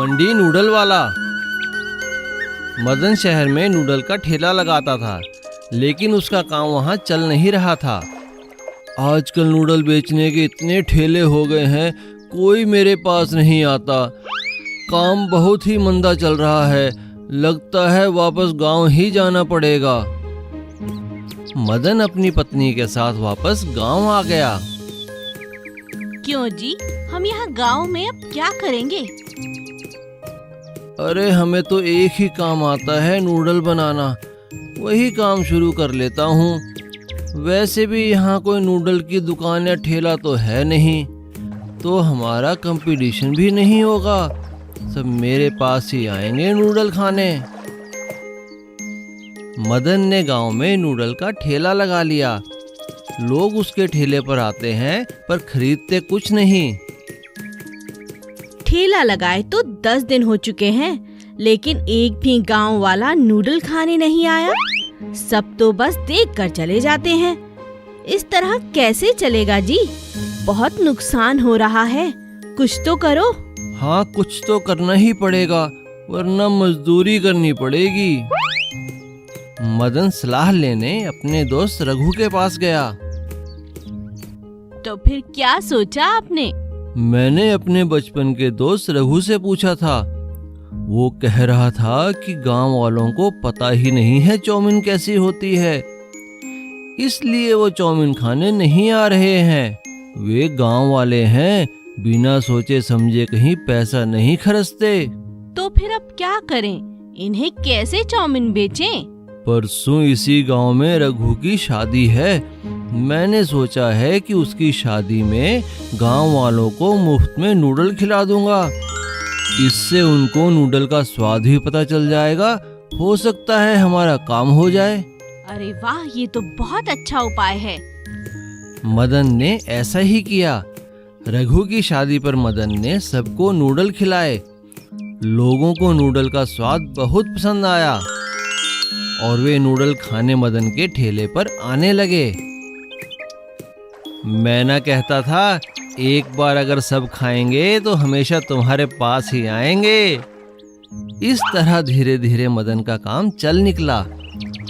घमंडी नूडल वाला। मदन शहर में नूडल का ठेला लगाता था, लेकिन उसका काम वहाँ चल नहीं रहा था। आजकल नूडल बेचने के इतने ठेले हो गए हैं, कोई मेरे पास नहीं आता। काम बहुत ही मंदा चल रहा है, लगता है वापस गांव ही जाना पड़ेगा। मदन अपनी पत्नी के साथ वापस गांव आ गया। क्यों जी, हम यहाँ गांव में अब क्या करेंगे? अरे हमें तो एक ही काम आता है, नूडल बनाना। वही काम शुरू कर लेता हूँ। वैसे भी यहाँ कोई नूडल की दुकान या ठेला तो है नहीं, तो हमारा कंपटीशन भी नहीं होगा। सब मेरे पास ही आएंगे नूडल खाने। मदन ने गांव में नूडल का ठेला लगा लिया। लोग उसके ठेले पर आते हैं, पर खरीदते कुछ नहीं। ठेला लगाए तो 10 दिन हो चुके हैं, लेकिन एक भी गांव वाला नूडल खाने नहीं आया। सब तो बस देख कर चले जाते हैं। इस तरह कैसे चलेगा जी? बहुत नुकसान हो रहा है, कुछ तो करो। हाँ, कुछ तो करना ही पड़ेगा, वरना मजदूरी करनी पड़ेगी। मदन सलाह लेने अपने दोस्त रघु के पास गया। तो फिर क्या सोचा आपने? मैंने अपने बचपन के दोस्त रघु से पूछा था। वो कह रहा था कि गांव वालों को पता ही नहीं है चाउमीन कैसी होती है, इसलिए वो चाउमीन खाने नहीं आ रहे हैं। वे गांव वाले हैं, बिना सोचे समझे कहीं पैसा नहीं खर्चते। तो फिर अब क्या करें? इन्हें कैसे चाउमीन बेचें? परसों इसी गांव में रघु की शादी है। मैंने सोचा है कि उसकी शादी में गांव वालों को मुफ्त में नूडल खिला दूंगा। इससे उनको नूडल का स्वाद भी पता चल जाएगा। हो सकता है हमारा काम हो जाए। अरे वाह, ये तो बहुत अच्छा उपाय है। मदन ने ऐसा ही किया। रघु की शादी पर मदन ने सबको नूडल खिलाए। लोगों को नूडल का स्वाद बहुत पसंद आया और वे नूडल खाने मदन के ठेले पर आने लगे। मैं ना कहता था, एक बार अगर सब खाएंगे तो हमेशा तुम्हारे पास ही आएंगे। इस तरह धीरे धीरे मदन का काम चल निकला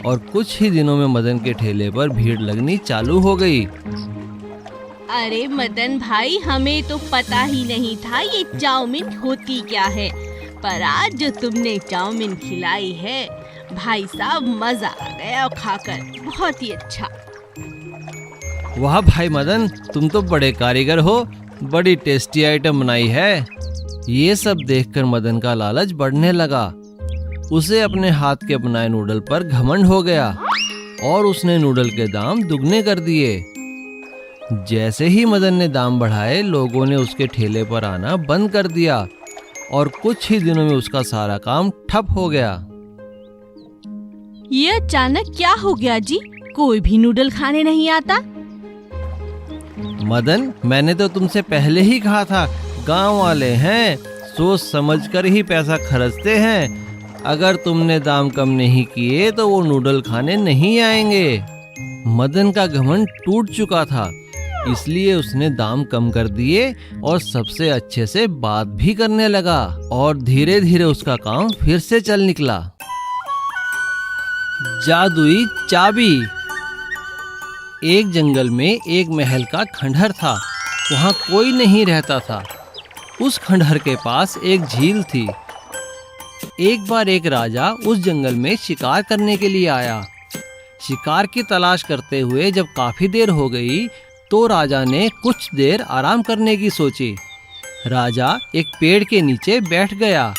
और कुछ ही दिनों में मदन के ठेले पर भीड़ लगनी चालू हो गई। अरे मदन भाई, हमें तो पता ही नहीं था ये चाउमीन होती क्या है, पर आज जो तुमने चाउमीन खिलाई है, भाई साहब मजा आ गया खाकर, बहुत ही अच्छा। वाह भाई मदन, तुम तो बड़े कारीगर हो, बड़ी टेस्टी आइटम बनाई है। ये सब देखकर मदन का लालच बढ़ने लगा। उसे अपने हाथ के बनाए नूडल पर घमंड हो गया और उसने नूडल के दाम दुगने कर दिए। जैसे ही मदन ने दाम बढ़ाए, लोगों ने उसके ठेले पर आना बंद कर दिया और कुछ ही दिनों में उसका सारा काम ठप हो गया। ये अचानक क्या हो गया जी? कोई भी नूडल खाने नहीं आता। मदन, मैंने तो तुमसे पहले ही कहा था, गांव वाले हैं, सोच समझकर ही पैसा खर्चते हैं। अगर तुमने दाम कम नहीं किए तो वो नूडल खाने नहीं आएंगे। मदन का घमंड टूट चुका था, इसलिए उसने दाम कम कर दिए और सबसे अच्छे से बात भी करने लगा और धीरे धीरे उसका काम फिर से चल निकला। जादुई चाबी। एक जंगल में एक महल का खंडहर था। वहाँ कोई नहीं रहता था। उस खंडहर के पास एक झील थी। एक बार एक राजा उस जंगल में शिकार करने के लिए आया। शिकार की तलाश करते हुए जब काफी देर हो गई, तो राजा ने कुछ देर आराम करने की सोची। राजा एक पेड़ के नीचे बैठ गया।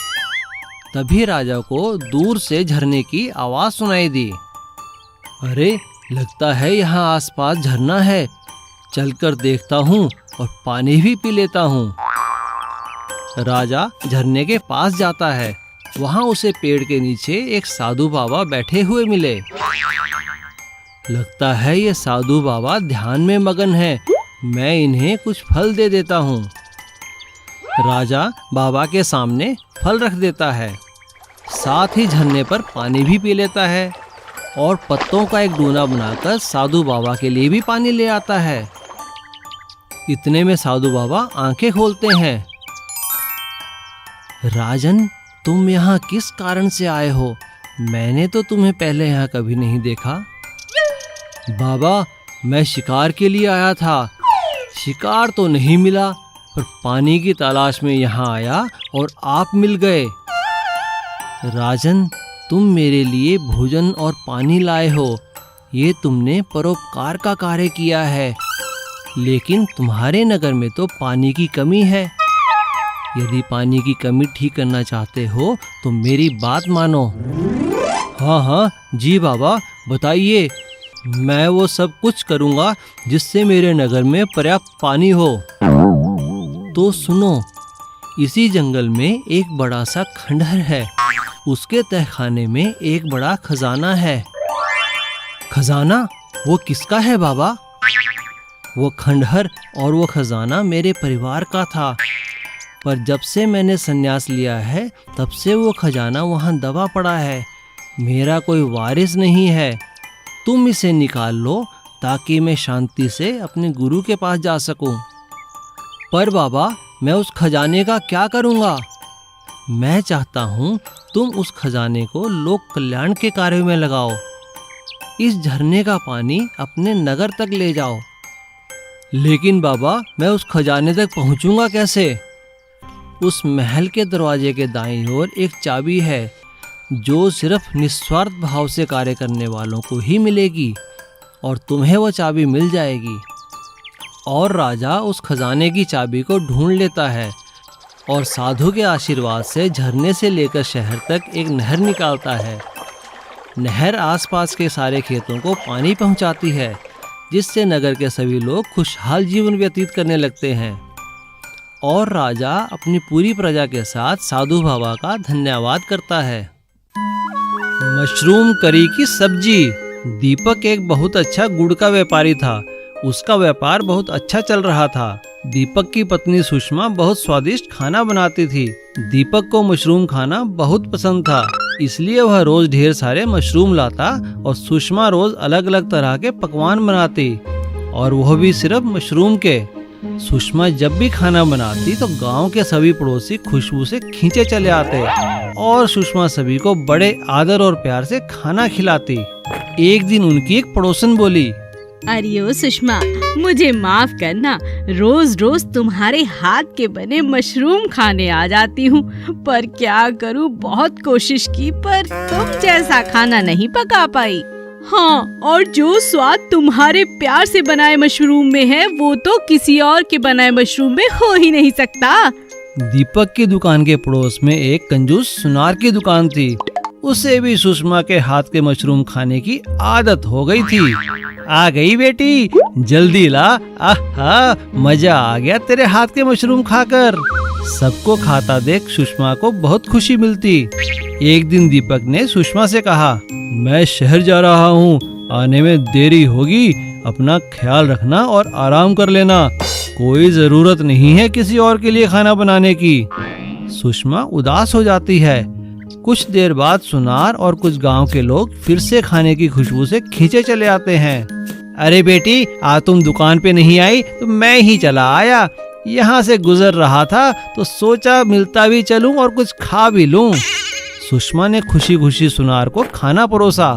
तभी राजा को दूर से झरने की आवाज सुनाई दी। अरे, लगता है यहाँ आसपास झरना है। चलकर देखता हूँ और पानी भी पी लेता हूँ। राजा झरने के पास जाता है। वहाँ उसे पेड़ के नीचे एक साधु बाबा बैठे हुए मिले। लगता है ये साधु बाबा ध्यान में मगन है। मैं इन्हें कुछ फल दे देता हूँ। राजा बाबा के सामने फल रख देता है, साथ ही झरने पर पानी भी पी लेता है और पत्तों का एक डूना बनाकर साधु बाबा के लिए भी पानी ले आता है। इतने में साधु बाबा आंखें खोलते हैं। राजन, तुम यहाँ किस कारण से आए हो? मैंने तो तुम्हें पहले यहाँ कभी नहीं देखा। बाबा, मैं शिकार के लिए आया था। शिकार तो नहीं मिला, पर पानी की तलाश में यहाँ आया और आप मिल गए। राजन, तुम मेरे लिए भोजन और पानी लाए हो, ये तुमने परोपकार का कार्य किया है। लेकिन तुम्हारे नगर में तो पानी की कमी है। यदि पानी की कमी ठीक करना चाहते हो तो मेरी बात मानो। हाँ हाँ जी बाबा, बताइए। मैं वो सब कुछ करूँगा जिससे मेरे नगर में पर्याप्त पानी हो। तो सुनो, इसी जंगल में एक बड़ा सा खंडहर है। उसके तहखाने में एक बड़ा खजाना है। खजाना? वो किसका है बाबा? वो खंडहर और वो खजाना मेरे परिवार का था, पर जब से मैंने संन्यास लिया है तब से वो खजाना वहाँ दबा पड़ा है। मेरा कोई वारिस नहीं है। तुम इसे निकाल लो ताकि मैं शांति से अपने गुरु के पास जा सकूं। पर बाबा, मैं उस खजाने का क्या करूँगा? मैं चाहता हूँ तुम उस खजाने को लोक कल्याण के कार्य में लगाओ। इस झरने का पानी अपने नगर तक ले जाओ। लेकिन बाबा, मैं उस खजाने तक पहुँचूंगा कैसे? उस महल के दरवाजे के दाईं ओर एक चाबी है जो सिर्फ निस्वार्थ भाव से कार्य करने वालों को ही मिलेगी, और तुम्हें वो चाबी मिल जाएगी। और राजा उस खजाने की चाबी को ढूंढ लेता है और साधु के आशीर्वाद से झरने से लेकर शहर तक एक नहर निकालता है। नहर आसपास के सारे खेतों को पानी पहुंचाती है, जिससे नगर के सभी लोग खुशहाल जीवन व्यतीत करने लगते हैं। और राजा अपनी पूरी प्रजा के साथ साधु बाबा का धन्यवाद करता है। मशरूम करी की सब्जी। दीपक एक बहुत अच्छा गुड़ का व्यापारी था। उसका व्यापार बहुत अच्छा चल रहा था। दीपक की पत्नी सुषमा बहुत स्वादिष्ट खाना बनाती थी। दीपक को मशरूम खाना बहुत पसंद था, इसलिए वह रोज ढेर सारे मशरूम लाता और सुषमा रोज अलग अलग तरह के पकवान बनाती, और वह भी सिर्फ मशरूम के। सुषमा जब भी खाना बनाती तो गांव के सभी पड़ोसी खुशबू से खींचे चले आते और सुषमा सभी को बड़े आदर और प्यार से खाना खिलाती। एक दिन उनकी एक पड़ोसन बोली, अरे ओ सुषमा, मुझे माफ करना, रोज रोज तुम्हारे हाथ के बने मशरूम खाने आ जाती हूँ, पर क्या करूँ, बहुत कोशिश की पर तुम जैसा खाना नहीं पका पाई। हाँ, और जो स्वाद तुम्हारे प्यार से बनाए मशरूम में है वो तो किसी और के बनाए मशरूम में हो ही नहीं सकता। दीपक की दुकान के पड़ोस में एक कंजूस सुनार की दुकान थी। उसे भी सुषमा के हाथ के मशरूम खाने की आदत हो गई थी। आ गई बेटी, जल्दी ला, आहा, मजा आ गया तेरे हाथ के मशरूम खाकर। सबको खाता देख सुषमा को बहुत खुशी मिलती। एक दिन दीपक ने सुषमा से कहा, मैं शहर जा रहा हूँ, आने में देरी होगी, अपना ख्याल रखना और आराम कर लेना। कोई जरूरत नहीं है किसी और के लिए खाना बनाने की। सुषमा उदास हो जाती है। कुछ देर बाद सुनार और कुछ गांव के लोग फिर से खाने की खुशबू से खींचे चले आते हैं। अरे बेटी, आज तुम दुकान पे नहीं आई तो मैं ही चला आया। यहाँ से गुजर रहा था तो सोचा मिलता भी चलूं और कुछ खा भी लूं। सुषमा ने खुशी खुशी सुनार को खाना परोसा।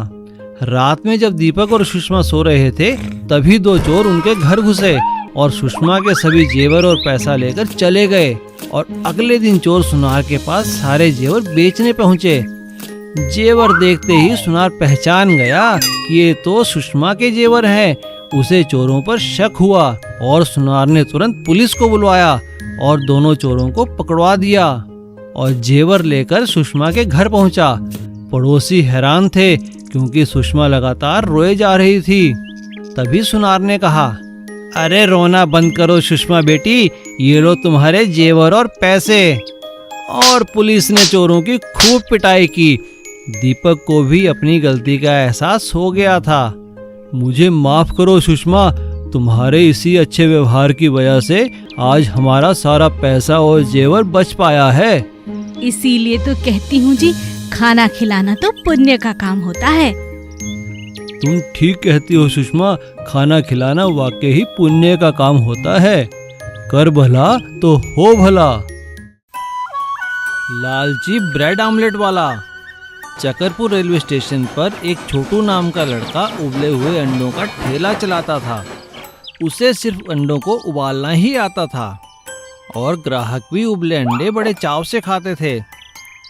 रात में जब दीपक और सुषमा सो रहे थे तभी दो चोर उनके घर घुसे और सुषमा के सभी जेवर और पैसा लेकर चले गए। और अगले दिन चोर सुनार के पास सारे जेवर बेचने पहुँचे। जेवर देखते ही सुनार पहचान गया कि ये तो सुषमा के जेवर हैं। उसे चोरों पर शक हुआ और सुनार ने तुरंत पुलिस को बुलवाया और दोनों चोरों को पकड़वा दिया और जेवर लेकर सुषमा के घर पहुंचा। पड़ोसी हैरान थे क्योंकि सुषमा लगातार रोए जा रही थी। तभी सुनार ने कहा, अरे रोना बंद करो सुषमा बेटी, ये लो तुम्हारे जेवर और पैसे। और पुलिस ने चोरों की खूब पिटाई की। दीपक को भी अपनी गलती का एहसास हो गया था। मुझे माफ करो सुषमा, तुम्हारे इसी अच्छे व्यवहार की वजह से आज हमारा सारा पैसा और जेवर बच पाया है। इसीलिए तो कहती हूँ जी, खाना खिलाना तो पुण्य का काम होता है। तुम ठीक कहती हो सुषमा, खाना खिलाना वाकई ही पुण्य का काम होता है। कर भला तो हो भला। लालची ब्रेड आमलेट वाला। चकरपुर रेलवे स्टेशन पर एक छोटू नाम का लड़का उबले हुए अंडों का ठेला चलाता था। उसे सिर्फ अंडों को उबालना ही आता था और ग्राहक भी उबले अंडे बड़े चाव से खाते थे।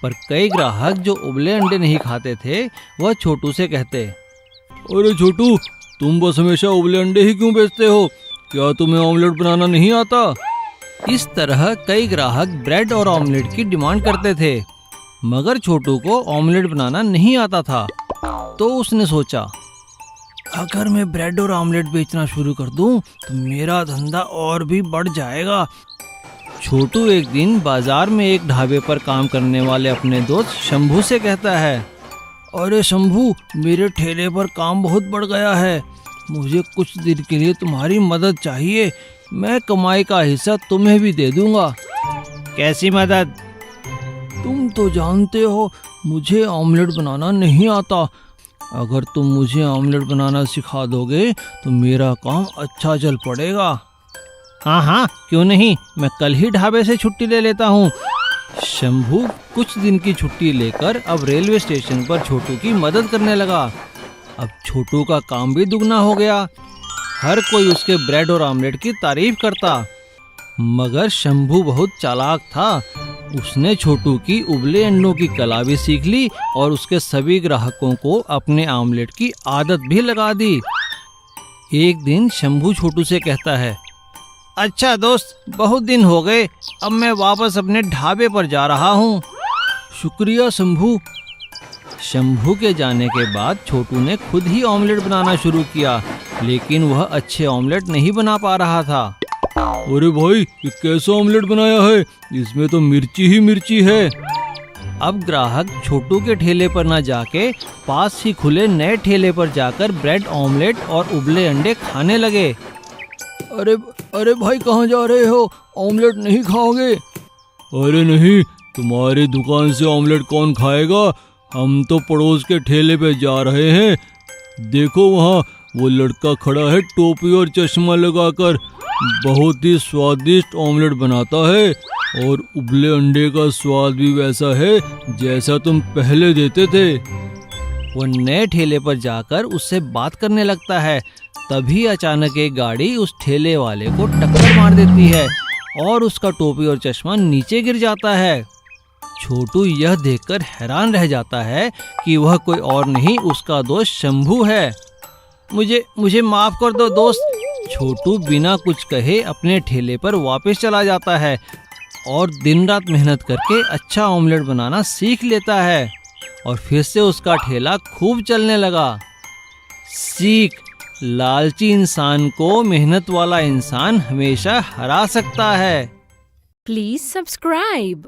पर कई ग्राहक जो उबले अंडे नहीं खाते थे वह छोटू से कहते, अरे छोटू, तुम बस हमेशा उबले अंडे ही क्यों बेचते हो? क्या तुम्हें ऑमलेट बनाना नहीं आता? इस तरह कई ग्राहक ब्रेड और ऑमलेट की डिमांड करते थे, मगर छोटू को ऑमलेट बनाना नहीं आता था। तो उसने सोचा, अगर मैं ब्रेड और ऑमलेट बेचना शुरू कर दूं तो मेरा धंधा और भी बढ़ जाएगा। छोटू एक दिन बाजार में एक ढाबे पर काम करने वाले अपने दोस्त शंभू से कहता है, अरे शंभू, मेरे ठेले पर काम बहुत बढ़ गया है, मुझे कुछ दिन के लिए तुम्हारी मदद चाहिए। मैं कमाई का हिस्सा तुम्हें भी दे दूंगा। कैसी मदद? तुम तो जानते हो मुझे ऑमलेट बनाना नहीं आता। अगर तुम मुझे ऑमलेट बनाना सिखा दोगे तो मेरा काम अच्छा चल पड़ेगा। हाँ हाँ, क्यों नहीं, मैं कल ही ढाबे से छुट्टी ले लेता हूँ। शंभू कुछ दिन की छुट्टी लेकर अब रेलवे स्टेशन पर छोटू की मदद करने लगा। अब छोटू का काम भी दुगना हो गया। हर कोई उसके ब्रेड और ऑमलेट की तारीफ करता। मगर शंभू बहुत चालाक था। उसने छोटू की उबले अंडों की कला भी सीख ली और उसके सभी ग्राहकों को अपने ऑमलेट की आदत भी लगा दी। एक दिन शंभू छोटू से कहता है, अच्छा दोस्त, बहुत दिन हो गए, अब मैं वापस अपने ढाबे पर जा रहा हूँ। शुक्रिया शंभू। शंभू के जाने के बाद छोटू ने खुद ही ऑमलेट बनाना शुरू किया, लेकिन वह अच्छे ऑमलेट नहीं बना पा रहा था। अरे भाई, ये कैसा ऑमलेट बनाया है? इसमें तो मिर्ची ही मिर्ची है। अब ग्राहक छोटू के ठेले पर न जाके पास ही खुले नए ठेले पर जाकर ब्रेड, ऑमलेट और उबले अंडे खाने लगे। अरे भाई, कहाँ जा रहे हो? ऑमलेट नहीं खाओगे? अरे नहीं, तुम्हारी दुकान से ऑमलेट कौन खाएगा? हम तो पड़ोस के ठेले पे जा रहे हैं। देखो वहाँ वो लड़का खड़ा है टोपी और चश्मा लगाकर, बहुत ही स्वादिष्ट ऑमलेट बनाता है और उबले अंडे का स्वाद भी वैसा है जैसा तुम पहले देते थे। वो नए ठेले पर जाकर उससे बात करने लगता है। तभी अचानक एक गाड़ी उस ठेले वाले को टक्कर मार देती है और उसका टोपी और चश्मा नीचे गिर जाता है। छोटू यह देखकर हैरान रह जाता है कि वह कोई और नहीं, उसका दोस्त शंभू है। मुझे माफ कर दो दोस्त। छोटू बिना कुछ कहे अपने ठेले पर वापस चला जाता है और दिन रात मेहनत करके अच्छा ऑमलेट बनाना सीख लेता है और फिर से उसका ठेला खूब चलने लगा। सीख, लालची इंसान को मेहनत वाला इंसान हमेशा हरा सकता है। Please subscribe.